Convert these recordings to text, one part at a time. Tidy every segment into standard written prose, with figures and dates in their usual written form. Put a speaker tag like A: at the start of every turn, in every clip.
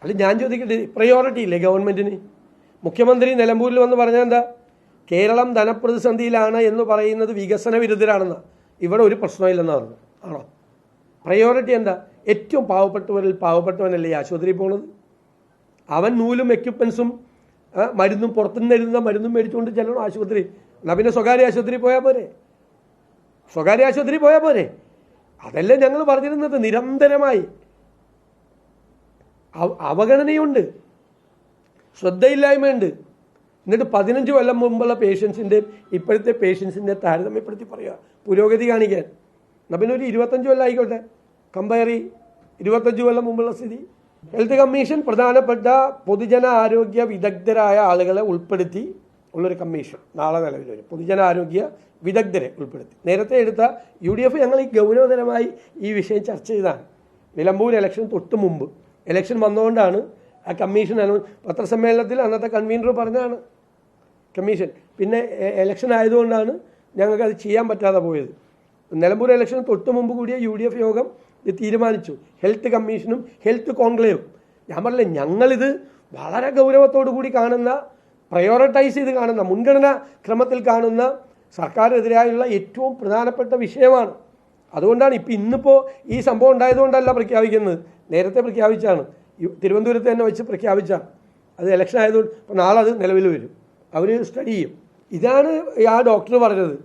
A: അല്ല, ഞാൻ ചോദിക്കട്ടെ, പ്രയോറിറ്റി ഇല്ലേ ഗവൺമെൻറ്റിന്? മുഖ്യമന്ത്രി നിലമ്പൂരിൽ വന്ന് പറഞ്ഞാൽ എന്താ? കേരളം ധനപ്രതിസന്ധിയിലാണ് എന്ന് പറയുന്നത് വികസന വിരുദ്ധരാണെന്നാണ്. ഇവിടെ ഒരു പ്രശ്നമില്ലെന്ന് പറഞ്ഞു. ആണോ? പ്രയോറിറ്റി എന്താ? ഏറ്റവും പാവപ്പെട്ടവരിൽ പാവപ്പെട്ടവനല്ലേ ഈ ആശുപത്രിയിൽ പോകുന്നത്? അവൻ നൂലും എക്യുപ്മെൻസും മരുന്നും പുറത്തുനിന്ന് എഴുതുന്ന മരുന്നും മേടിച്ചുകൊണ്ട് ചെല്ലണം ആശുപത്രി. എന്നാൽ പിന്നെ സ്വകാര്യ ആശുപത്രി പോയാൽ പോരെ? സ്വകാര്യ ആശുപത്രി പോയാൽ പോരെ? അതല്ലേ ഞങ്ങൾ പറഞ്ഞിരുന്നത്. നിരന്തരമായി അവഗണനയുണ്ട്, ശ്രദ്ധയില്ലായ്മയുണ്ട്. എന്നിട്ട് 15 കൊല്ലം മുമ്പുള്ള പേഷ്യൻസിൻ്റെ ഇപ്പോഴത്തെ പേഷ്യൻസിൻ്റെ താരതമ്യപ്പെടുത്തി പറയുക, പുരോഗതി കാണിക്കാൻ. എന്നാൽ പിന്നെ ഒരു 25 കൊല്ലം ആയിക്കോട്ടെ, കമ്പയർ 25 കൊല്ലം മുമ്പുള്ള സ്ഥിതി. ഹെൽത്ത് കമ്മീഷൻ പ്രധാനപ്പെട്ട പൊതുജന ആരോഗ്യ വിദഗ്ധരായ ആളുകളെ ഉൾപ്പെടുത്തി ഉള്ളൊരു കമ്മീഷൻ നാളെ നിലവിൽ വരും. പൊതുജന ആരോഗ്യ വിദഗ്ധരെ ഉൾപ്പെടുത്തി. നേരത്തെ എടുത്ത UDF ഞങ്ങൾ ഈ ഗൗരവതരമായി ഈ വിഷയം ചർച്ച ചെയ്താണ്. നിലമ്പൂർ ഇലക്ഷൻ തൊട്ട് മുമ്പ്, ഇലക്ഷൻ വന്നുകൊണ്ടാണ് ആ കമ്മീഷൻ പത്രസമ്മേളനത്തിൽ അന്നത്തെ കൺവീനർ പറഞ്ഞതാണ് കമ്മീഷൻ. പിന്നെ ഇലക്ഷൻ ആയതുകൊണ്ടാണ് ഞങ്ങൾക്കത് ചെയ്യാൻ പറ്റാതെ പോയത്. നിലമ്പൂർ ഇലക്ഷൻ തൊട്ട് മുമ്പ് കൂടിയ UDF യോഗം ഇത് തീരുമാനിച്ചു. ഹെൽത്ത് കമ്മീഷനും ഹെൽത്ത് കോൺക്ലേവും. ഞാൻ പറഞ്ഞില്ലേ, ഞങ്ങളിത് വളരെ ഗൗരവത്തോടു കൂടി കാണുന്ന, പ്രയോറിറ്റൈസ് ചെയ്ത് കാണുന്ന, മുൻഗണനാ ക്രമത്തിൽ കാണുന്ന സർക്കാരിനെതിരായുള്ള ഏറ്റവും പ്രധാനപ്പെട്ട വിഷയമാണ്. അതുകൊണ്ടാണ് ഇന്നിപ്പോൾ ഈ സംഭവം ഉണ്ടായതുകൊണ്ടല്ല പ്രഖ്യാപിക്കുന്നത്, നേരത്തെ പ്രഖ്യാപിച്ചാണ്. തിരുവനന്തപുരത്ത് തന്നെ വെച്ച് പ്രഖ്യാപിച്ചാണ്. അത് ഇലക്ഷൻ ആയതുകൊണ്ട് ഇപ്പോൾ നാളെ അത് നിലവിൽ വരും, അവർ സ്റ്റഡി ചെയ്യും. ഇതാണ് ആ ഡോക്ടർ പറഞ്ഞത്.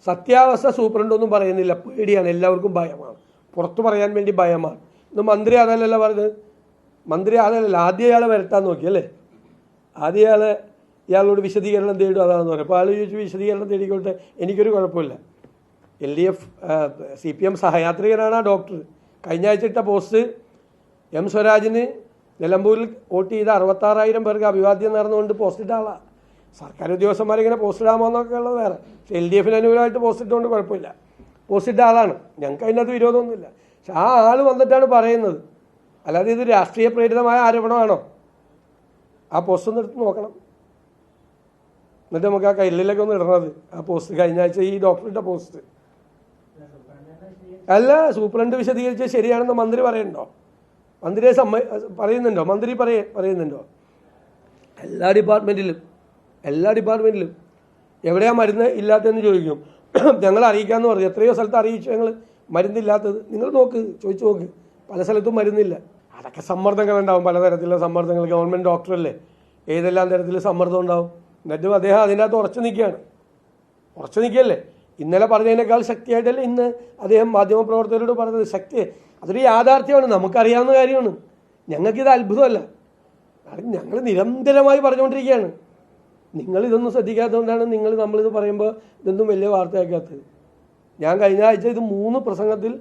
A: സത്യാവസ്ഥ സൂപ്രണ്ടൊന്നും പറയുന്നില്ല, പേടിയാണ്, എല്ലാവർക്കും ഭയമാണ്, പുറത്തു പറയാൻ വേണ്ടി ഭയമാണ്. ഇന്ന് മന്ത്രി അതല്ലല്ലോ പറഞ്ഞത്. മന്ത്രി അതല്ലല്ലോ, ആദ്യം ഇയാളെ വരട്ടാൻ നോക്കിയല്ലേ? ആദ്യം ഇയാളോട് വിശദീകരണം തേടും, അതാണെന്ന് പറയും. അപ്പോൾ ആൾ ചോദിച്ചു വിശദീകരണം തേടിക്കോട്ടെ, എനിക്കൊരു കുഴപ്പമില്ല. LDF CPM സഹയാത്രികനാണ് ആ ഡോക്ടർ. കഴിഞ്ഞ ആഴ്ച ഇട്ട പോസ്റ്റ് M സ്വരാജിന് നിലമ്പൂരിൽ വോട്ട് ചെയ്ത 66,000 പേർക്ക് അഭിവാദ്യം നേർന്നുകൊണ്ട് പോസ്റ്റ് ഇട്ട ആളാണ്. സർക്കാർ ഉദ്യോഗസ്ഥന്മാരിങ്ങനെ പോസ്റ്റ് ഇടാമോ എന്നൊക്കെ ഉള്ളത് വേറെ. പക്ഷേ LDFന് അനുകൂലമായിട്ട് പോസ്റ്റ് ഇട്ടുകൊണ്ട് കുഴപ്പമില്ല, പോസ്റ്റ് ഇട്ട ആളാണ്. ഞങ്ങൾക്ക് അതിനകത്ത് വിരോധമൊന്നുമില്ല. പക്ഷെ ആ ആൾ വന്നിട്ടാണ് പറയുന്നത്. അല്ലാതെ ഇത് രാഷ്ട്രീയ പ്രേരിതമായ ആരോപണമാണോ? ആ പോസ്റ്റ് ഒന്ന് എടുത്ത് നോക്കണം. എന്നിട്ട് നമുക്ക് ആ കയ്യിലൊക്കെ ഒന്ന് ഇടണത് ആ പോസ്റ്റ്. കഴിഞ്ഞ ആഴ്ച ഈ ഡോക്ടറിൻ്റെ പോസ്റ്റ് അല്ല, സൂപ്രണ്ട് വിശദീകരിച്ച് ശരിയാണെന്ന് മന്ത്രി പറയുന്നുണ്ടോ? മന്ത്രിയെ പറയുന്നുണ്ടോ? മന്ത്രി പറയുന്നുണ്ടോ? എല്ലാ ഡിപ്പാർട്ട്മെൻറ്റിലും എവിടെയാ മരുന്ന് ഇല്ലാത്തതെന്ന് ചോദിക്കും. ഞങ്ങൾ അറിയിക്കാമെന്ന് പറഞ്ഞു. എത്രയോ സ്ഥലത്ത് അറിയിച്ചു ഞങ്ങൾ മരുന്നില്ലാത്തത്. നിങ്ങൾ ചോദിച്ചു നോക്ക്, പല സ്ഥലത്തും മരുന്നില്ല. അതൊക്കെ സമ്മർദ്ദങ്ങളുണ്ടാവും, പലതരത്തിലുള്ള സമ്മർദ്ദങ്ങൾ. ഗവൺമെൻറ് ഡോക്ടറല്ലേ, ഏതെല്ലാം തരത്തിൽ സമ്മർദ്ദം ഉണ്ടാവും. എന്നിട്ടും അദ്ദേഹം അതിൻ്റെ അകത്ത് ഉറച്ചു നിൽക്കുകയല്ലേ. ഇന്നലെ പറഞ്ഞതിനേക്കാൾ ശക്തിയായിട്ടല്ലേ ഇന്ന് അദ്ദേഹം മാധ്യമപ്രവർത്തകരോട് പറഞ്ഞത്. ശക്തി, അതൊരു യാഥാർത്ഥ്യമാണ്, നമുക്കറിയാവുന്ന കാര്യമാണ്. ഞങ്ങൾക്കിത് അത്ഭുതമല്ല. കാരണം ഞങ്ങൾ നിരന്തരമായി പറഞ്ഞുകൊണ്ടിരിക്കുകയാണ്. നിങ്ങളിതൊന്നും ശ്രദ്ധിക്കാത്തതുകൊണ്ടാണ് നമ്മളിത് പറയുമ്പോൾ ഇതൊന്നും വലിയ വാർത്തയാക്കാത്തത്. ഞാൻ കഴിഞ്ഞ ആഴ്ച ഇത് 3 പ്രസംഗത്തിൽ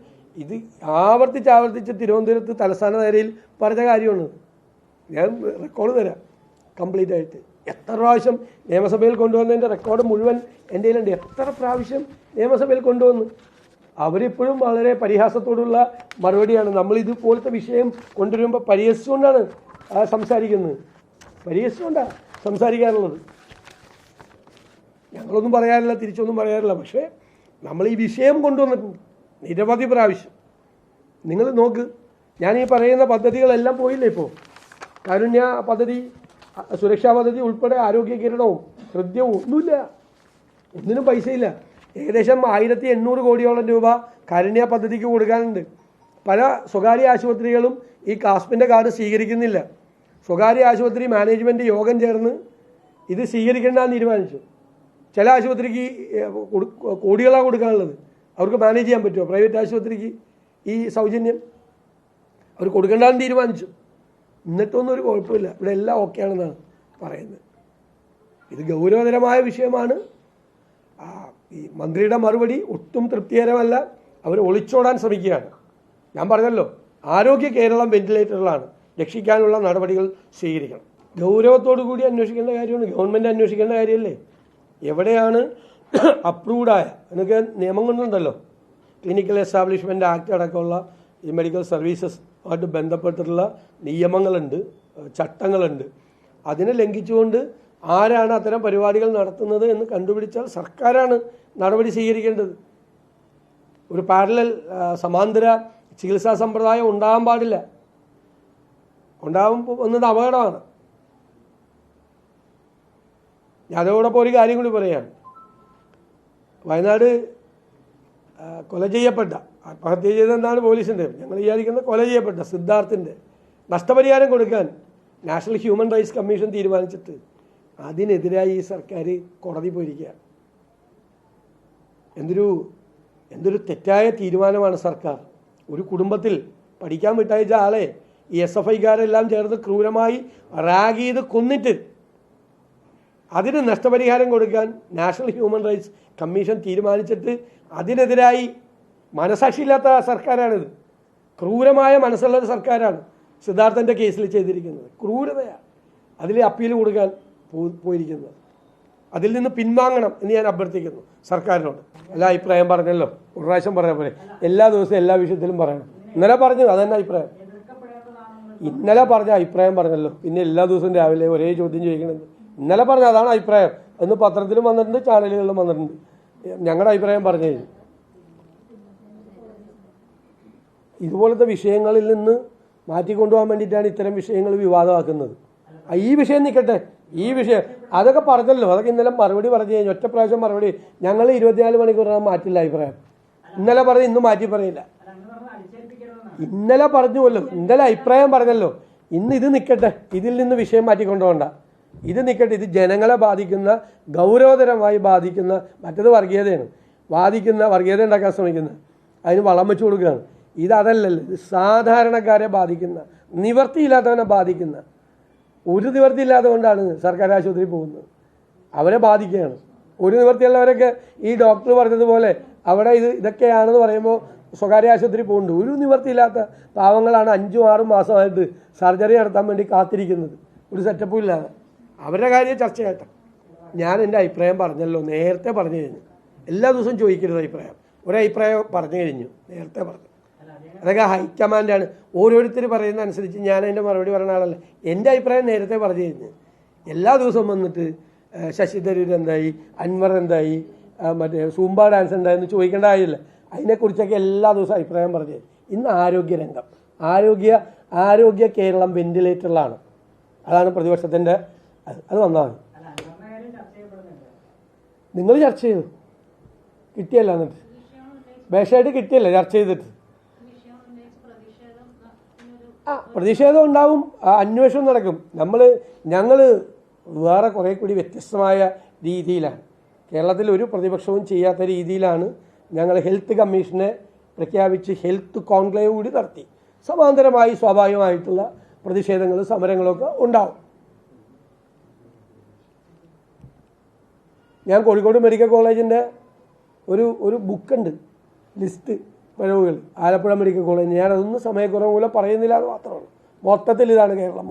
A: ഇത് ആവർത്തിച്ച് തിരുവനന്തപുരത്ത് തലസ്ഥാന നഗരിയിൽ പറഞ്ഞ കാര്യമാണ്. ഞാൻ റെക്കോർഡ് തരാം കംപ്ലീറ്റ് ആയിട്ട്. എത്ര പ്രാവശ്യം നിയമസഭയിൽ കൊണ്ടുവന്നതിൻ്റെ റെക്കോർഡ് മുഴുവൻ എൻ്റെ കയ്യിലുണ്ട്. എത്ര പ്രാവശ്യം നിയമസഭയിൽ കൊണ്ടുവന്ന്. അവരിപ്പോഴും വളരെ പരിഹാസത്തോടുള്ള മറുപടിയാണ്. നമ്മൾ ഇതുപോലത്തെ വിഷയം കൊണ്ടുവരുമ്പോൾ പരിഹസിച്ചുകൊണ്ടാണ് സംസാരിക്കുന്നത്. പരിഹസിച്ചുകൊണ്ടാണ് സംസാരിക്കാറുള്ളത്. ഞങ്ങളൊന്നും പറയാറില്ല, തിരിച്ചൊന്നും പറയാറില്ല. പക്ഷേ നമ്മൾ ഈ വിഷയം കൊണ്ടുവന്നിട്ടുണ്ട് നിരവധി പ്രാവശ്യം. നിങ്ങൾ നോക്ക്, ഞാൻ ഈ പറയുന്ന പദ്ധതികളെല്ലാം പോയില്ലേ ഇപ്പോൾ. കാരുണ്യ പദ്ധതി, സുരക്ഷാ പദ്ധതി ഉൾപ്പെടെ ആരോഗ്യ കിരണവും ഹൃദ്യവും ഒന്നുമില്ല, ഒന്നിനും പൈസയില്ല. ഏകദേശം 1800 കോടിയോളം രൂപ കാരുണ്യ പദ്ധതിക്ക് കൊടുക്കാനുണ്ട്. പല സ്വകാര്യ ആശുപത്രികളും ഈ കാസ്പിൻ്റെ കാർഡ് സ്വീകരിക്കുന്നില്ല. സ്വകാര്യ ആശുപത്രി മാനേജ്മെൻറ്റ് യോഗം ചേർന്ന് ഇത് സ്വീകരിക്കേണ്ടെന്ന് തീരുമാനിച്ചു. ചില ആശുപത്രിക്ക് കോടികളാണ് കൊടുക്കാനുള്ളത്. അവർക്ക് മാനേജ് ചെയ്യാൻ പറ്റുമോ? പ്രൈവറ്റ് ആശുപത്രിക്ക് ഈ സൗജന്യം അവർ കൊടുക്കേണ്ടെന്ന് തീരുമാനിച്ചു. എന്നിട്ടൊന്നും ഒരു കുഴപ്പമില്ല, ഇവിടെ എല്ലാം ഓക്കെ ആണെന്നാണ് പറയുന്നത്. ഇത് ഗൗരവതരമായ വിഷയമാണ്. ഈ മന്ത്രിയുടെ മറുപടി ഒട്ടും തൃപ്തികരമല്ല. അവർ ഒളിച്ചോടാൻ ശ്രമിക്കുകയാണ്. ഞാൻ പറഞ്ഞല്ലോ, ആരോഗ്യ കേരളം വെന്റിലേറ്ററിലാണ്, രക്ഷിക്കാനുള്ള നടപടികൾ സ്വീകരിക്കണം. ഗൗരവത്തോടു കൂടി അന്വേഷിക്കേണ്ട കാര്യമാണ്, ഗവൺമെൻറ് അന്വേഷിക്കേണ്ട കാര്യമല്ലേ. എവിടെയാണ് അപ്രൂവ്ഡായ, എന്നൊക്കെ നിയമം കൊണ്ടുണ്ടല്ലോ, ക്ലിനിക്കൽ എസ്റ്റാബ്ലിഷ്മെൻറ്റ് ആക്ട് അടക്കമുള്ള ഈ മെഡിക്കൽ സർവീസസ് ആയിട്ട് ബന്ധപ്പെട്ടിട്ടുള്ള നിയമങ്ങളുണ്ട്, ചട്ടങ്ങളുണ്ട്. അതിനെ ലംഘിച്ചുകൊണ്ട് ആരാണ് അത്തരം പരിപാടികൾ നടത്തുന്നത് എന്ന് കണ്ടുപിടിച്ചാൽ സർക്കാരാണ് നടപടി സ്വീകരിക്കേണ്ടത്. ഒരു പാരലൽ സമാന്തര ചികിത്സാ സമ്പ്രദായം ഉണ്ടാകാൻ പാടില്ല. വന്നത് അപകടമാണ്. അതോടൊപ്പം ഒരു കാര്യം കൂടി പറയുകയാണ്. വയനാട് കൊല ചെയ്യപ്പെട്ട, ആത്മഹത്യ ചെയ്തെന്നാണ് പോലീസിൻ്റെ, ഞങ്ങൾ വിചാരിക്കുന്നത് കൊല ചെയ്യപ്പെട്ട സിദ്ധാർത്ഥിൻ്റെ നഷ്ടപരിഹാരം കൊടുക്കാൻ നാഷണൽ ഹ്യൂമൻ റൈറ്റ്സ് കമ്മീഷൻ തീരുമാനിച്ചിട്ട് അതിനെതിരായി ഈ സർക്കാർ കോടതി പോയിരിക്കുകയാണ്. എന്തൊരു തെറ്റായ തീരുമാനമാണ് സർക്കാർ. ഒരു കുടുംബത്തിൽ പഠിക്കാൻ വിട്ടയച്ച ആളെ ഈ SFIക്കാരെല്ലാം ചേർന്ന് ക്രൂരമായി റാഗ് ചെയ്ത് കൊന്നിട്ട് അതിന് നഷ്ടപരിഹാരം കൊടുക്കാൻ നാഷണൽ ഹ്യൂമൻ റൈറ്റ്സ് കമ്മീഷൻ തീരുമാനിച്ചിട്ട് അതിനെതിരായി മനസാക്ഷിയില്ലാത്ത സർക്കാരാണിത്. ക്രൂരമായ മനസ്സുള്ള ഒരു സർക്കാരാണ് സിദ്ധാർത്ഥൻ്റെ കേസിൽ ചെയ്തിരിക്കുന്നത്. ക്രൂരതയാണ്. അതിൽ അപ്പീൽ കൊടുക്കാൻ പോയിരിക്കുന്നത്. അതിൽ നിന്ന് പിൻവാങ്ങണം എന്ന് ഞാൻ അഭ്യർത്ഥിക്കുന്നു സർക്കാരിനോട്. എല്ലാ അഭിപ്രായം പറഞ്ഞല്ലോ, ഒരു പ്രാവശ്യം പറഞ്ഞ പോലെ എല്ലാ ദിവസവും എല്ലാ വിഷയത്തിലും പറയണം. ഇന്നലെ പറഞ്ഞു അതന്നെ അഭിപ്രായം, ഇന്നലെ പറഞ്ഞ അഭിപ്രായം പറഞ്ഞല്ലോ, പിന്നെ എല്ലാ ദിവസവും രാവിലെ ഒരേ ചോദ്യം ചോദിക്കണത്. ഇന്നലെ പറഞ്ഞ അതാണ് അഭിപ്രായം. അന്ന് പത്രത്തിലും വന്നിട്ടുണ്ട്, ചാനലുകളിലും വന്നിട്ടുണ്ട്. ഞങ്ങളുടെ അഭിപ്രായം പറഞ്ഞു കഴിഞ്ഞു. ഇതുപോലത്തെ വിഷയങ്ങളിൽ നിന്ന് മാറ്റിക്കൊണ്ടുപോകാൻ വേണ്ടിയിട്ടാണ് ഇത്തരം വിഷയങ്ങൾ വിവാദമാക്കുന്നത്. ഈ വിഷയം നിൽക്കട്ടെ, ഈ വിഷയം അതൊക്കെ പറഞ്ഞല്ലോ, അതൊക്കെ ഇന്നലെ മറുപടി പറഞ്ഞു കഴിഞ്ഞു. ഒറ്റ പ്രാവശ്യം മറുപടി. ഞങ്ങൾ 24 മണിക്കൂറിനകം മാറ്റില്ല അഭിപ്രായം. ഇന്നലെ പറഞ്ഞ് ഇന്ന് മാറ്റി പറയില്ല. ഇന്നലെ പറഞ്ഞുവല്ലോ, ഇന്നലെ അഭിപ്രായം പറഞ്ഞല്ലോ. ഇന്ന് ഇത് നിൽക്കട്ടെ, ഇതിൽ നിന്ന് വിഷയം മാറ്റിക്കൊണ്ടുപോകണ്ട. ഇത് നിൽക്കട്ടെ. ഇത് ജനങ്ങളെ ബാധിക്കുന്ന, ഗൗരവതരമായി ബാധിക്കുന്ന, മറ്റത് വർഗീയതയാണ്, വർഗീയത ഉണ്ടാക്കാൻ ശ്രമിക്കുന്നത്, അതിന് വളം വെച്ചു കൊടുക്കുകയാണ്. ഇതല്ലല്ലോ, ഇത് സാധാരണക്കാരെ ബാധിക്കുന്ന, നിവർത്തിയില്ലാത്തവനെ ബാധിക്കുന്ന. ഒരു നിവർത്തിയില്ലാത്തത് കൊണ്ടാണ് സർക്കാർ ആശുപത്രിയിൽ പോകുന്നത്. അവരെ ബാധിക്കുകയാണ്. ഒരു നിവർത്തിയുള്ളവരൊക്കെ ഈ ഡോക്ടർ പറഞ്ഞതുപോലെ അവിടെ ഇതൊക്കെയാണെന്ന് പറയുമ്പോൾ സ്വകാര്യ ആശുപത്രി പോകുന്നുണ്ട്. ഒരു നിവർത്തിയില്ലാത്ത പാവങ്ങളാണ് 5-6 മാസമായിട്ട് സർജറി നടത്താൻ വേണ്ടി കാത്തിരിക്കുന്നത്, ഒരു സെറ്റപ്പും ഇല്ലാതെ. അവരുടെ കാര്യം ചർച്ച ചെയ്യട്ടെ. ഞാൻ എൻ്റെ അഭിപ്രായം പറഞ്ഞല്ലോ, നേരത്തെ പറഞ്ഞു കഴിഞ്ഞു. എല്ലാ ദിവസവും ചോദിക്കരുത് അഭിപ്രായം. ഒരഭിപ്രായം പറഞ്ഞു കഴിഞ്ഞു, നേരത്തെ പറഞ്ഞു. അതൊക്കെ ഹൈക്കമാൻഡാണ്. ഓരോരുത്തർ പറയുന്ന അനുസരിച്ച് ഞാൻ അതിൻ്റെ മറുപടി പറയുന്ന ആളല്ല. എൻ്റെ അഭിപ്രായം നേരത്തെ പറഞ്ഞു കഴിഞ്ഞ്. എല്ലാ ദിവസവും വന്നിട്ട് ശശി തരൂർ എന്തായി, അൻവർ എന്തായി, മറ്റേ സൂംബ ഡാൻസ് എന്തായെന്ന് ചോദിക്കേണ്ട കാര്യമില്ല. അതിനെക്കുറിച്ചൊക്കെ എല്ലാ ദിവസവും അഭിപ്രായം പറഞ്ഞു. ഇന്ന് ആരോഗ്യരംഗം, ആരോഗ്യ കേരളം വെന്റിലേറ്ററിലാണ്. അതാണ് പ്രതിപക്ഷത്തിൻ്റെ. അത് വന്നാൽ മതി. നിങ്ങൾ ചർച്ച ചെയ്തു കിട്ടിയല്ല, എന്നിട്ട് ബേഷായിട്ട് കിട്ടിയല്ലേ ചർച്ച ചെയ്തിട്ട്. പ്രതിഷേധം ഉണ്ടാവും, അന്വേഷണം നടക്കും. ഞങ്ങൾ വേറെ കുറേ കൂടി വ്യത്യസ്തമായ രീതിയിലാണ്, കേരളത്തിൽ ഒരു പ്രതിപക്ഷവും ചെയ്യാത്ത രീതിയിലാണ് ഞങ്ങൾ ഹെൽത്ത് കമ്മീഷനെ പ്രഖ്യാപിച്ച് ഹെൽത്ത് കോൺക്ലേവ് കൂടി നടത്തി. സമാന്തരമായി സ്വാഭാവികമായിട്ടുള്ള പ്രതിഷേധങ്ങളും സമരങ്ങളൊക്കെ ഉണ്ടാവും. ഞാൻ കോഴിക്കോട് മെഡിക്കൽ കോളേജിൻ്റെ ഒരു ബുക്കുണ്ട്, ലിസ്റ്റ് പിഴവുകൾ, ആലപ്പുഴ മെഡിക്കൽ കോളേജ്. ഞാനതൊന്നും സമയക്കുറവ് മൂലം പറയുന്നില്ല, അത് മാത്രമാണ്. മൊത്തത്തിൽ ഇതാണ് കേരളം.